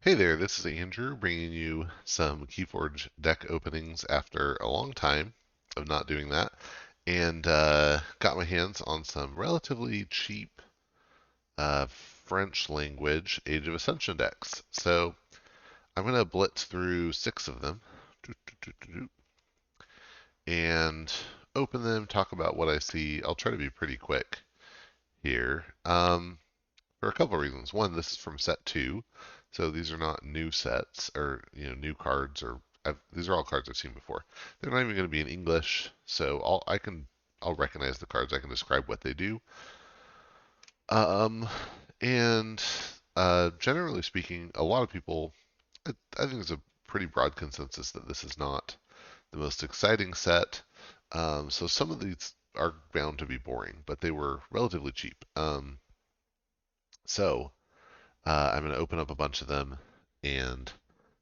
Hey there, this is Andrew bringing you some Keyforge deck openings after a long time of not doing that, and got my hands on some relatively cheap French language Age of Ascension decks. So I'm going to blitz through 6 of them and open them, talk about what I see. I'll try to be pretty quick here. For a couple of reasons. One, this is from set 2, so these are not new sets or new cards or these are all cards I've seen before. They're not even going to be in English, so I'll recognize the cards. I can describe what they do. Um, and Generally speaking, a lot of people, I think there's a pretty broad consensus that this is not the most exciting set. So some of these are bound to be boring, but they were relatively cheap. So I'm going to open up a bunch of them and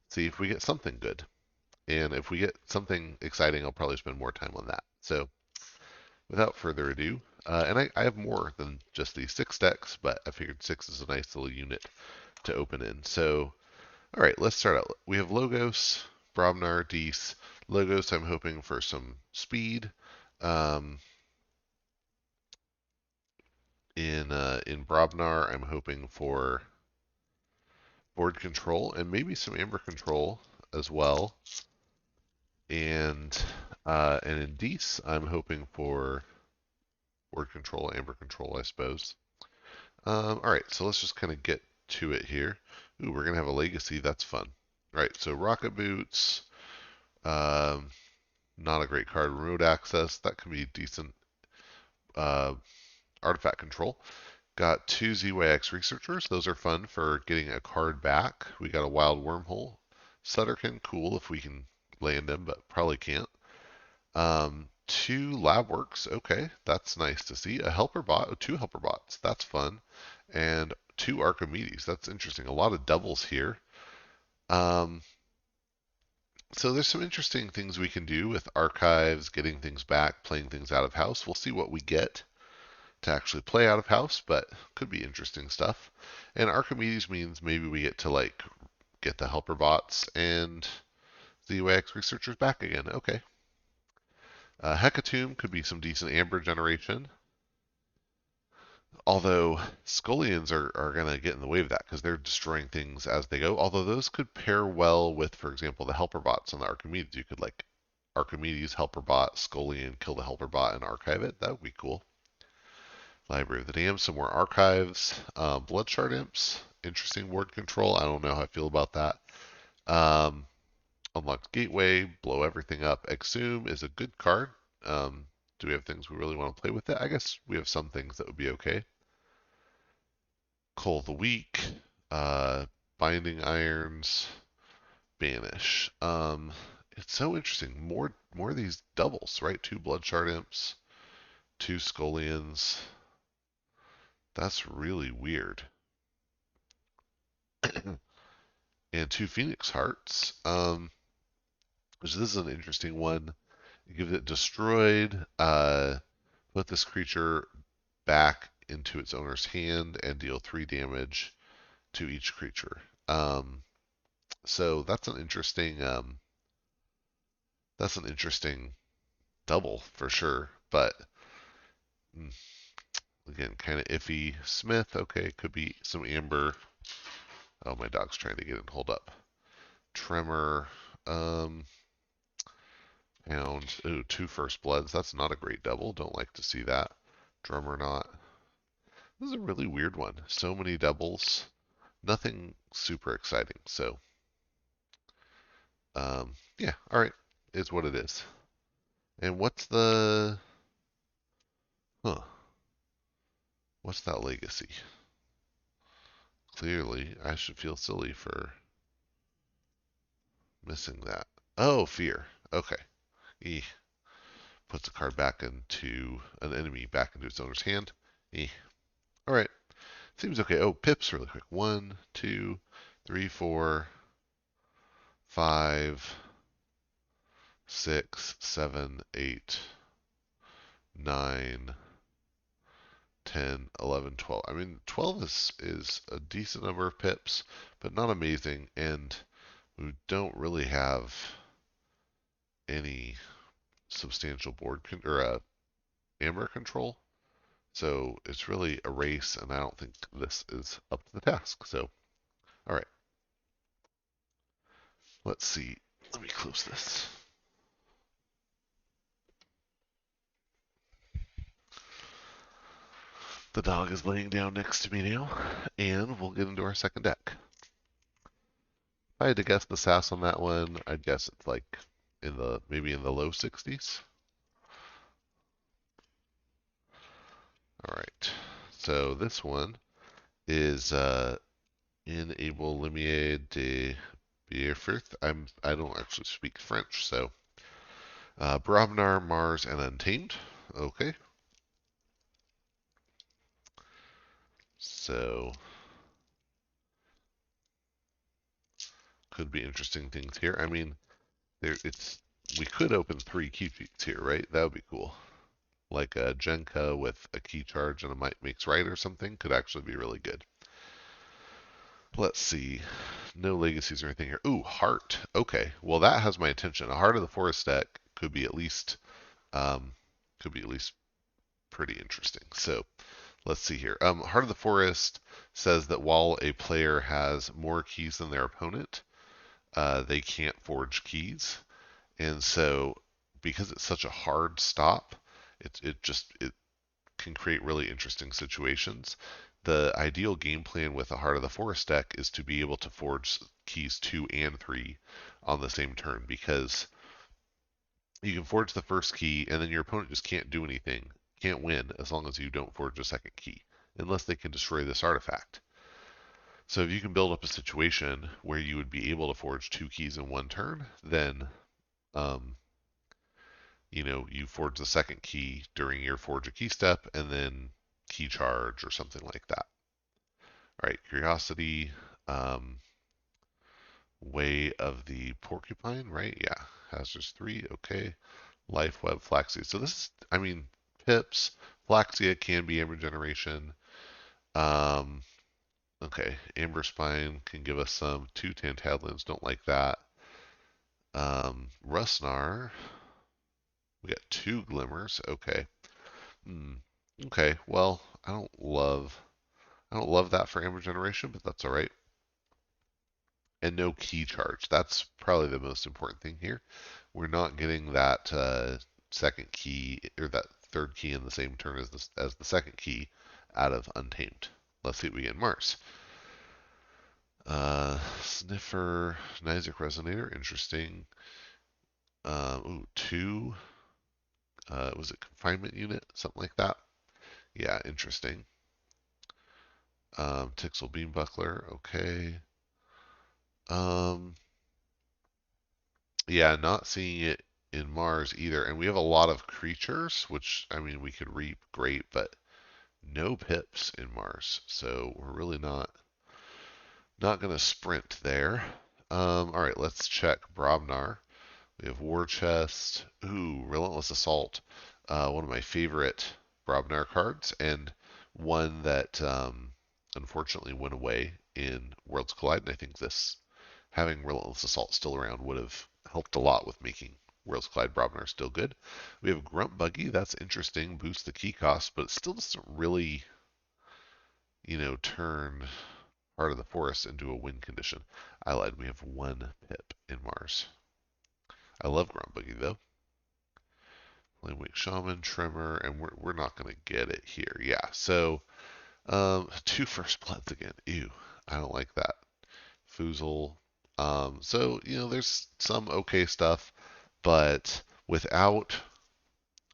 see if we get something good. And if we get something exciting, I'll probably spend more time on that. So without further ado, I have more than just these 6 decks, but I figured 6 is a nice little unit to open in. So, all right, let's start out. We have Logos, Brobnar, Dees. Logos, I'm hoping for some speed. Um, in Brobnar, I'm hoping for board control and maybe some amber control as well. And in Dees, I'm hoping for board control, amber control, I suppose. All right, so let's just kind of get to it here. Ooh, we're gonna have a legacy. That's fun. All right, so rocket boots. Um, Not a great card. Remote access. That can be decent. Uh, Artifact control. Got 2 ZYX researchers. Those are fun for getting a card back. We got a wild wormhole. Sutterkin, cool if we can land him, but probably can't. 2 lab works. Okay, that's nice to see. A helper bot, 2 helper bots. That's fun. And 2 Archimedes. That's interesting. A lot of doubles here. Um, so there's some interesting things we can do with archives, getting things back, playing things out of house. We'll see what we get to actually play out of house, but could be interesting stuff. And Archimedes means maybe we get to like get the helper bots and the UX researchers back again. Okay. Hecatomb could be some decent amber generation. Although Scullions are going to get in the way of that because they're destroying things as they go. Although those could pair well with, for example, the helper bots on the Archimedes. You could like Archimedes, helper bot, Scullion, kill the helper bot, and archive it. That would be cool. Library of the Damned, some more archives. Blood Shard Imps, interesting word control. I don't know how I feel about that. Um, Unlocked Gateway, blow everything up. Exhume is a good card. Do we have things we really want to play with it? I guess we have some things that would be okay. Coal of the Week, uh, Binding Irons, Banish. It's so interesting. More of these doubles, right? 2 Blood Shard Imps, 2 Scullions. That's really weird. And 2 Phoenix Hearts. Which this is an interesting one. You give it destroyed, put this creature back into its owner's hand and deal 3 damage to each creature. So that's an interesting double for sure. But mm, again, kind of iffy. Smith, okay, could be some amber. Oh, my dog's trying to get in. Hold up. Tremor. Um, Hound. Ooh, 2 First Bloods. That's not a great double. Don't like to see that. Drummer not. This is a really weird one. So many doubles. Nothing super exciting. So, yeah, all right. Is what it is. And huh, what's that legacy? Clearly, I should feel silly for missing that. Oh, fear. Okay. E puts a card back into an enemy back into its owner's hand. E. All right. Seems okay. Oh, pips really quick. 1, 2, 3, 4, 5, 6, 7, 8, 9, 10, 11, 12. I mean, 12 is a decent number of pips, but not amazing. And we don't really have any substantial board or amber control. So it's really a race, and I don't think this is up to the task. So, all right, let's see. Let me close this. The dog is laying down next to me now, and we'll get into our second deck. If I had to guess the SAS on that one, I'd guess it's like maybe in the low 60s. All right, so this one is Enable Lumiere de Bierfirth. I don't actually speak French, so Brobnar, Mars, and Untamed. Okay. So could be interesting things here. I mean, we could open 3 key feats here, right? That would be cool. Like a Jenka with a key charge and a might makes right or something could actually be really good. Let's see. No legacies or anything here. Ooh, Heart. Okay. Well, that has my attention. A Heart of the Forest deck could be at least um, pretty interesting. So let's see here. Heart of the Forest says that while a player has more keys than their opponent, they can't forge keys. And so because it's such a hard stop, it can create really interesting situations. The ideal game plan with a Heart of the Forest deck is to be able to forge keys 2 and 3 on the same turn, because you can forge the first key and then your opponent just can't do anything, can't win as long as you don't forge a second key, unless they can destroy this artifact. So if you can build up a situation where you would be able to forge 2 keys in one turn, then um, you forge the second key during your forge a key step and then key charge or something like that. All right, Curiosity, Way of the Porcupine, right? Yeah, Hazards 3, okay. Life Web, Flaxia. So this is, I mean, Pips, Flaxia can be Amber Generation. Um, okay, Amber Spine can give us some. 2 Tantadlins, don't like that. Rustnar, we got 2 Glimmers, okay. Hmm. Okay, well, I don't love that for Amber Generation, but that's all right. And no key charge. That's probably the most important thing here. We're not getting that second key or that third key in the same turn as the second key out of Untamed. Let's see what we get in Mars. Sniffer, Nizic Resonator, interesting. Ooh, 2. Was it Confinement Unit? Something like that. Yeah, interesting. Tixel Beam Buckler, okay. Yeah, not seeing it in Mars either. And we have a lot of creatures, which, I mean, we could reap great, but no pips in Mars. So we're really not going to sprint there. All right, let's check Brobnar. We have War Chest. Ooh, Relentless Assault. One of my favorite Brobnar cards, and one that unfortunately went away in Worlds Collide. And I think having Relentless Assault still around would have helped a lot with making Worlds Collide Brobnar still good. We have Grunt Buggy. That's interesting. Boosts the key cost, but it still doesn't really, turn Heart of the Forest into a win condition. I lied. We have 1 pip in Mars. I love Grunt Buggy though. Flamewake Shaman, Tremor, and we're not going to get it here. Yeah, so 2 First Bloods again. Ew, I don't like that. Foozle. So, there's some okay stuff, but without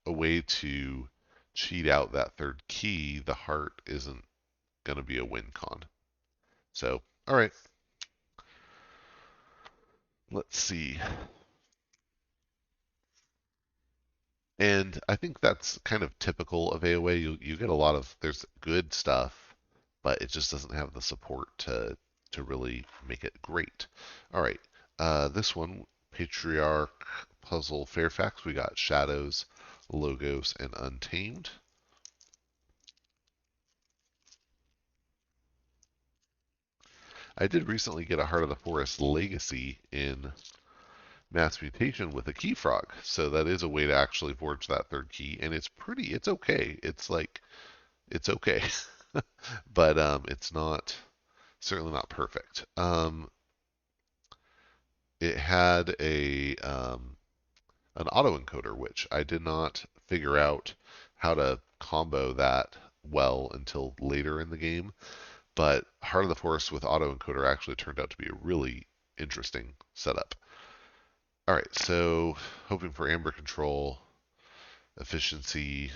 a way to cheat out that third key, the heart isn't going to be a win con. So, all right. Let's see. And I think that's kind of typical of AoA. You get a lot of there's good stuff, but it just doesn't have the support to really make it great. All right, this one Patriarch Puzzle Fairfax. We got Shadows, Logos, and Untamed. I did recently get a Heart of the Forest Legacy in Mass Mutation with a Key Frog, so that is a way to actually forge that third key, and it's okay. It's like, it's okay. But it's not, certainly not perfect. It had an autoencoder, which I did not figure out how to combo that well until later in the game. But Heart of the Forest with autoencoder actually turned out to be a really interesting setup. All right, so hoping for amber control, efficiency,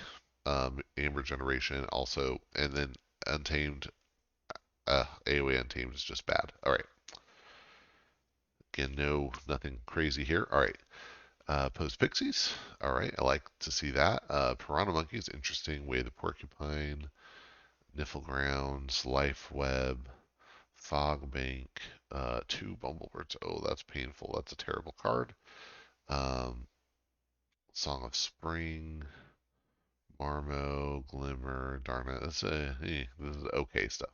amber generation, also, and then untamed. AoA untamed is just bad. All right. Again, no, nothing crazy here. All right. Post pixies. All right, I like to see that. Piranha monkeys, interesting. Way the porcupine, Niffle grounds, life web, fog bank, two bumblebirds. Oh, that's painful. That's a terrible card. Um, Song of Spring, Marmo, Glimmer, Darna. This is okay stuff.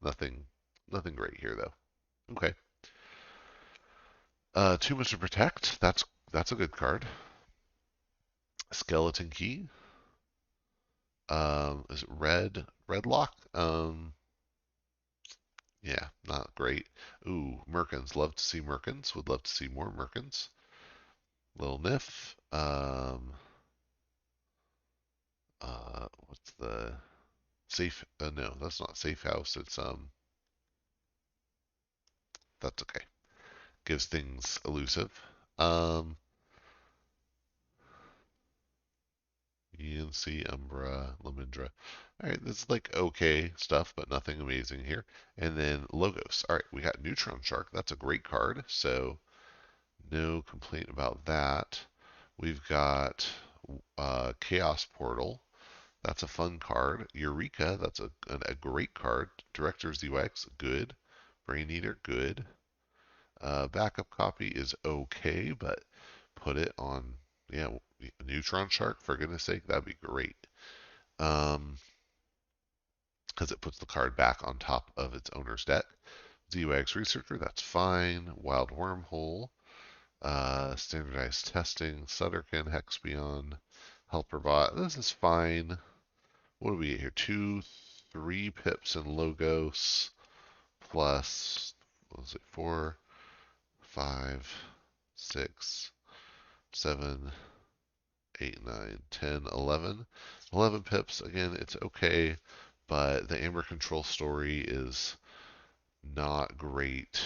Nothing, nothing great here though. Okay. Too much to protect. That's a good card. Skeleton key. Is it red? Redlock? Yeah, not great. Ooh, Merkins. Love to see Merkins. Would love to see more Merkins. Little Niff. What's the safe? No, that's not safe house. It's that's okay. Gives things elusive. Um, ENC, Umbra, Lamindra. All right, this is like okay stuff, but nothing amazing here. And then Logos. All right, we got Neutron Shark. That's a great card. So no complaint about that. We've got Chaos Portal. That's a fun card. Eureka. That's a great card. Director's UX. Good. Brain Eater. Good. Backup copy is okay, but put it on, yeah, Neutron Shark, for goodness sake, that'd be great. Because it puts the card back on top of its owner's deck. ZWAG's Researcher, that's fine. Wild Wormhole, Standardized Testing, Sutterkin, Hexbion, Helper Bot, this is fine. What do we get here? 2, 3 pips and Logos, plus, what was it, 4, 5, 6, 7, 8, 9, 10, 11. 11 pips, again, it's okay, but the Amber Control story is not great.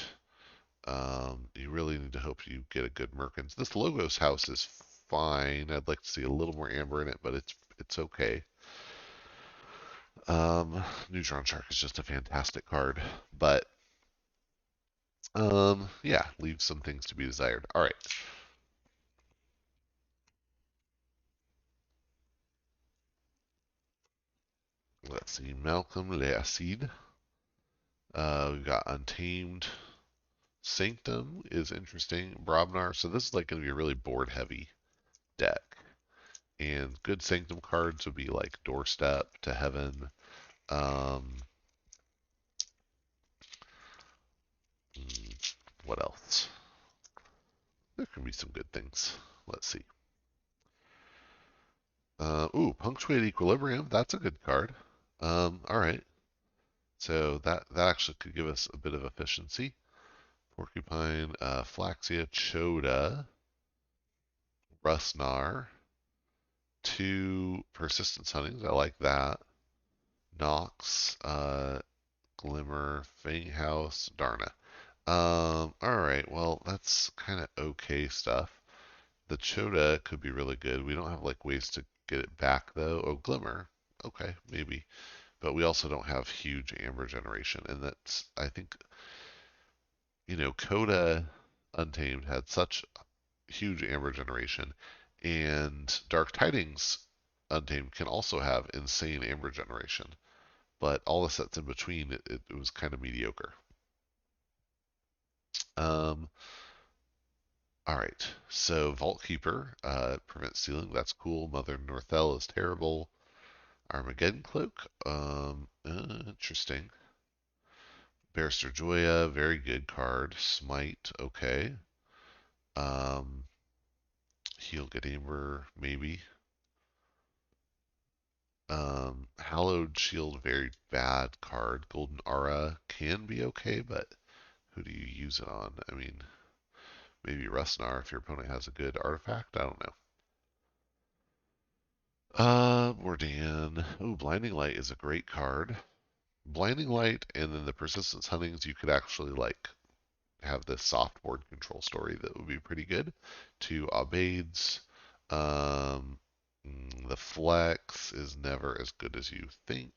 You really need to hope you get a good Merkins. This Logos house is fine. I'd like to see a little more Amber in it, but it's okay. Neutron Shark is just a fantastic card, but yeah, leaves some things to be desired. All right. Let's see. Malcolm Leacid. We've got Untamed. Sanctum is interesting. Brobnar. So this is like going to be a really board heavy deck. And good Sanctum cards would be like Doorstep to Heaven. Um, what else? There can be some good things. Let's see. Ooh, Punctuate Equilibrium. That's a good card. All right. So that actually could give us a bit of efficiency. Porcupine, Flaxia, Choda, Rusnar, 2 Persistence Huntings. I like that. Nox, Glimmer, Fanghouse, Darna. All right. Well, that's kind of okay stuff. The Choda could be really good. We don't have like ways to get it back though. Oh, Glimmer. Okay, maybe. But we also don't have huge amber generation, and that's, I think, Coda Untamed had such huge amber generation, and Dark Tidings Untamed can also have insane amber generation. But all the sets in between, it was kind of mediocre. Um, all right, so Vault Keeper prevents stealing. That's cool. Mother Northel is terrible. Armageddon Cloak, interesting. Barrister Joya, very good card. Smite, okay. Um, Heal Good Amber, maybe. Hallowed Shield, very bad card. Golden Aura can be okay, but who do you use it on? I mean, maybe Rustnar if your opponent has a good artifact. I don't know. Mordan. Oh, Blinding Light is a great card. Blinding Light and then the Persistence Huntings, you could actually like have this soft board control story that would be pretty good. Two Abades. Um, the Flex is never as good as you think.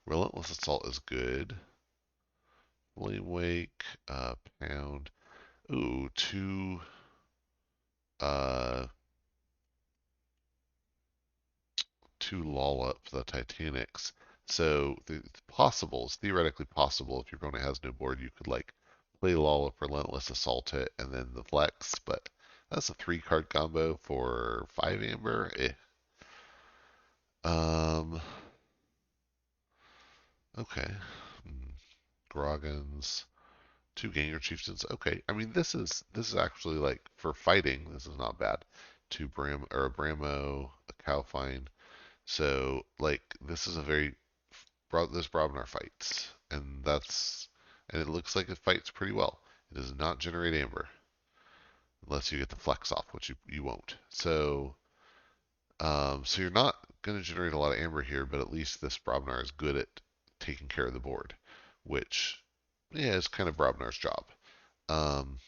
Relentless Assault is good. Flame Wake, Pound. Ooh, uh, two lull up the Titanics. So it's possible, it's theoretically possible if your opponent has no board, you could like play lull up, relentless assault it, and then the flex. But that's a 3 card combo for 5 amber. Um. Okay. Groggins. Two Ganger Chieftains. Okay. I mean, this is actually like for fighting. This is not bad. Two Bram or a Bramo, a Cowfine. So like this is a very this Brobnar fights, and it looks like it fights pretty well. It does not generate amber unless you get the flex off, which you won't. So you're not going to generate a lot of amber here, but at least this Brobnar is good at taking care of the board, which yeah is kind of Brobnar's job. Um,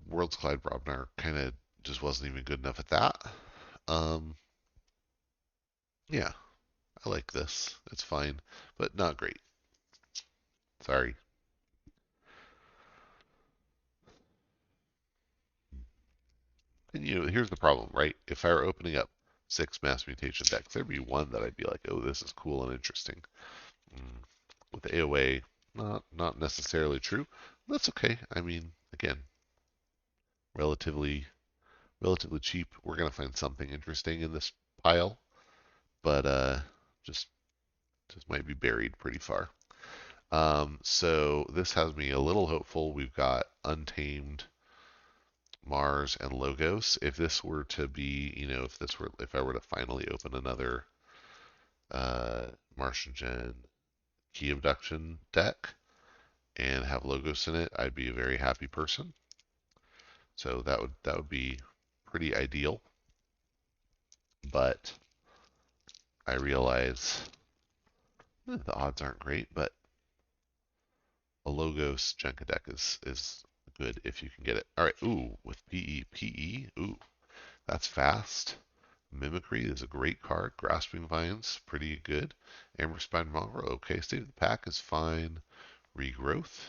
World's Collide Brobnar kind of just wasn't even good enough at that. Um, yeah, I like this. It's fine, but not great. Sorry. And here's the problem, right? If I were opening up 6 mass mutation decks, there'd be one that I'd be like, oh, this is cool and interesting. With AoA, not necessarily true. That's okay. I mean, again, relatively relatively cheap. We're gonna find something interesting in this pile, but just just might be buried pretty far. So this has me a little hopeful. We've got Untamed, Mars, and Logos. If this were to be, if I were to finally open another uh, Martian Gen Key Abduction deck and have Logos in it, I'd be a very happy person. So that would be pretty ideal. But I realize the odds aren't great, but a Logos Jenka deck is good if you can get it. All right, ooh, with PE, ooh, that's fast. Mimicry is a great card. Grasping Vines, pretty good. Amberspine Mongrel, okay. State of the Pack is fine. Regrowth,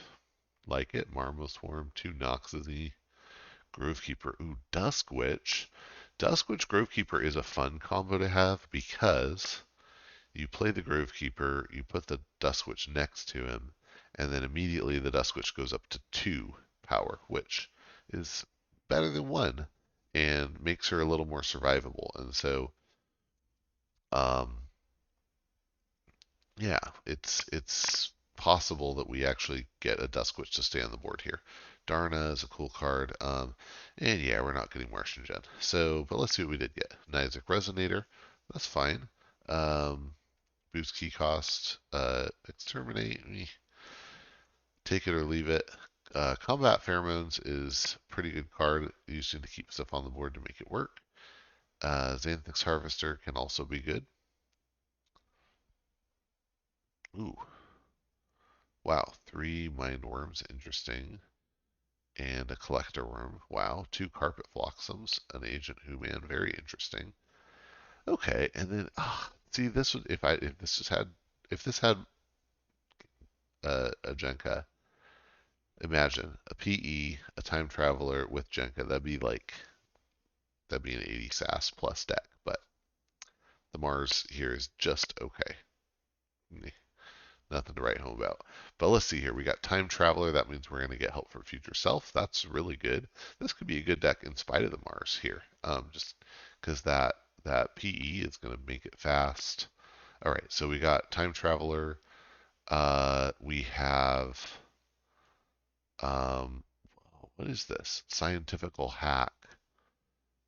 like it. Marmo Swarm, 2 Noxy. Grovekeeper, ooh, Dusk Witch. Dusk Witch Grovekeeper is a fun combo to have because you play the Grovekeeper, you put the Dusk Witch next to him, and then immediately the Dusk Witch goes up to 2 power, which is better than 1 and makes her a little more survivable. And so, um, yeah, it's possible that we actually get a Dusk Witch to stay on the board here. Darna is a cool card. And yeah, we're not getting Martian Gen. So, but let's see what we did get. Nizic Resonator, that's fine. Um, Boost key cost, exterminate, take it or leave it. Combat Pheromones is a pretty good card, used to keep stuff on the board to make it work. Xanthix Harvester can also be good. Ooh, wow, 3 Mind Worms, interesting. And a Collector Worm, wow. 2 Carpet Flotsams, an Agent Human, very interesting. Okay, and then, see, this would, if this had a Jenka, imagine a PE, a time traveler with Jenka. That'd be an 80 SAS plus deck. But the Mars here is just okay. Nothing to write home about. But let's see here. We got Time Traveler. That means we're going to get help from Future Self. That's really good. This could be a good deck in spite of the Mars here. Just because that PE is going to make it fast. All right, so we got Time Traveler, We have, um, what is this? Scientifical hack,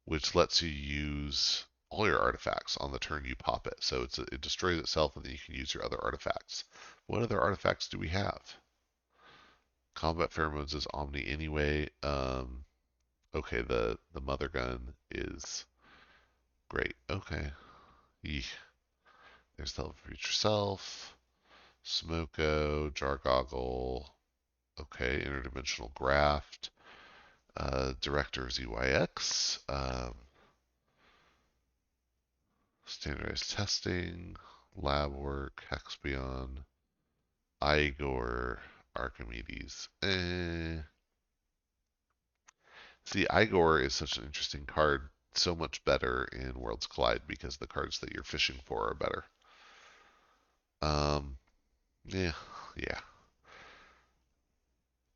which lets you use all your artifacts on the turn you pop it. So it destroys itself, and then you can use your other artifacts. What other artifacts do we have? Combat pheromones is Omni anyway. Okay, the mother gun is great. Okay. Eeh. There's the future self, Smoko, Jargoggle. Okay, interdimensional graft, director ZYX, standardized testing, lab work, Hexbion, Igor, Archimedes. See, Igor is such an interesting card, so much better in Worlds Collide because the cards that you're fishing for are better. Um, yeah, yeah.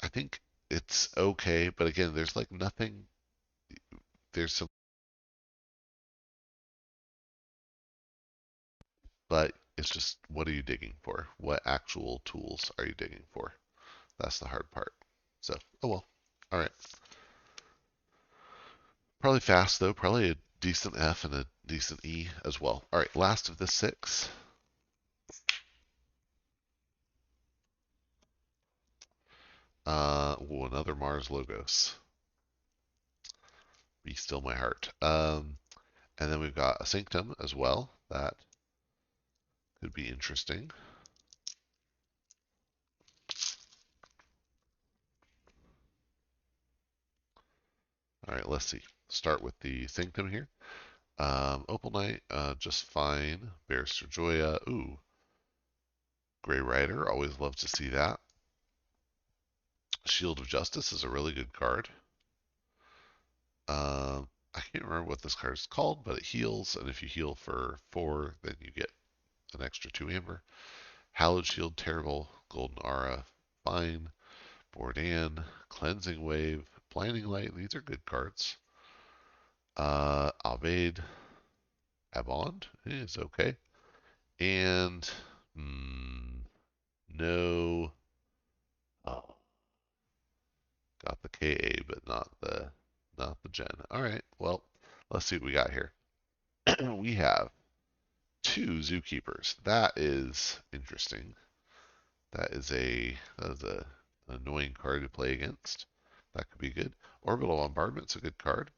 I think it's okay, but again, there's like nothing. There's some, but it's just what are you digging for? What actual tools are you digging for? That's the hard part. So, oh well. All right. Probably fast though. Probably a decent F and a decent E as well. All right. Last of the six. Another Mars Logos. Be still my heart. And then we've got a Sanctum as well. That could be interesting. All right, let's see. Start with the Sanctum here. Opal Knight, just fine. Barrister Joya, ooh. Grey Rider, always love to see that. Shield of Justice is a really good card. I can't remember what this card is called, but it heals, and if you heal for 4, then you get an extra 2 amber. Hallowed Shield, terrible. Golden Aura, fine. Bordan, Cleansing Wave, Blinding Light, these are good cards. Abaid, Abond is okay. And no, oh, got the KA, but not the Gen. All right, well, let's see what we got here. We have 2 Zookeepers. That is interesting. That is a annoying card to play against. That could be good. Orbital Bombardment's a good card.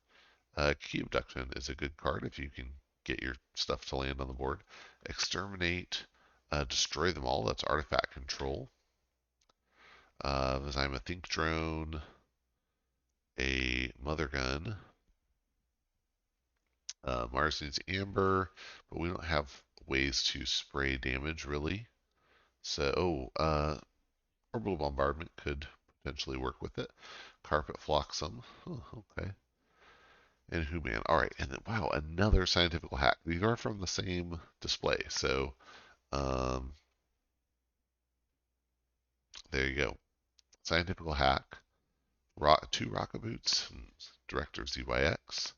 Key Abduction is a good card if you can get your stuff to land on the board. Exterminate, destroy them all. That's artifact control. I'm a Think Drone, a Mother Gun. Mars needs Amber, but we don't have ways to spray damage really. So, Orbital Bombardment could potentially work with it. Carpet Flotsam. Oh, okay. And Human. All right, and then wow, another scientific hack. These are from the same display, so um, there you go. Scientific hack. 2 rocket boots. Director ZYX.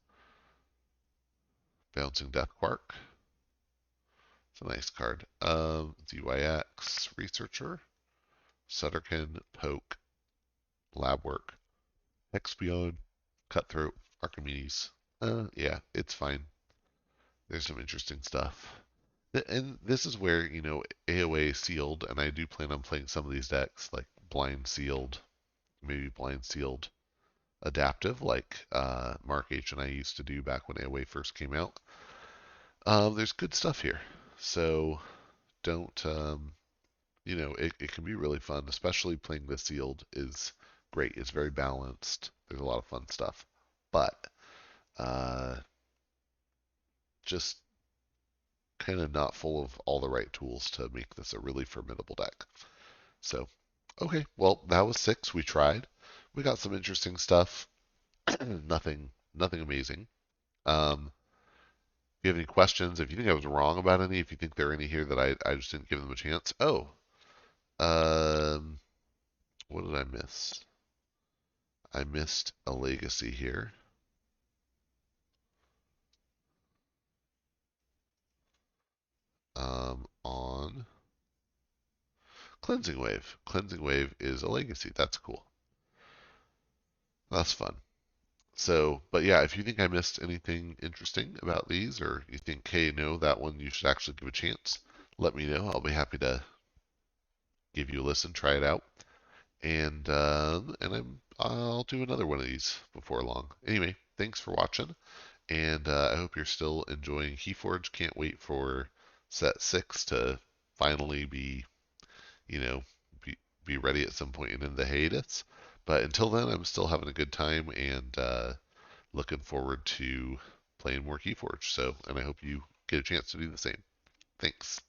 Bouncing Death Quark. It's a nice card. ZYX Researcher. Sutterkin Poke. Lab Work. Expion. Cutthroat. Archimedes. Yeah, it's fine. There's some interesting stuff. And this is where, AoA is sealed, and I do plan on playing some of these decks, like blind sealed, maybe blind sealed adaptive, like Mark H and I used to do back when AoA first came out. There's good stuff here. So don't, it can be really fun, especially playing the sealed is great. It's very balanced. There's a lot of fun stuff. But uh, just kind of not full of all the right tools to make this a really formidable deck. So, okay, well, that was 6. We tried. We got some interesting stuff. nothing amazing. If you have any questions, if you think I was wrong about any, if you think there are any here that I just didn't give them a chance. Oh, um, what did I miss? I missed a legacy here. On Cleansing Wave. Cleansing Wave is a legacy. That's cool. That's fun. So, but yeah, if you think I missed anything interesting about these, or you think, hey, no, that one you should actually give a chance, let me know. I'll be happy to give you a listen, try it out, and I'll do another one of these before long. Anyway, thanks for watching, and I hope you're still enjoying Keyforge. Can't wait for set 6 to finally be, you know, be, be ready at some point in the hiatus. But until then, I'm still having a good time and looking forward to playing more Keyforge. So, and I hope you get a chance to do the same. Thanks.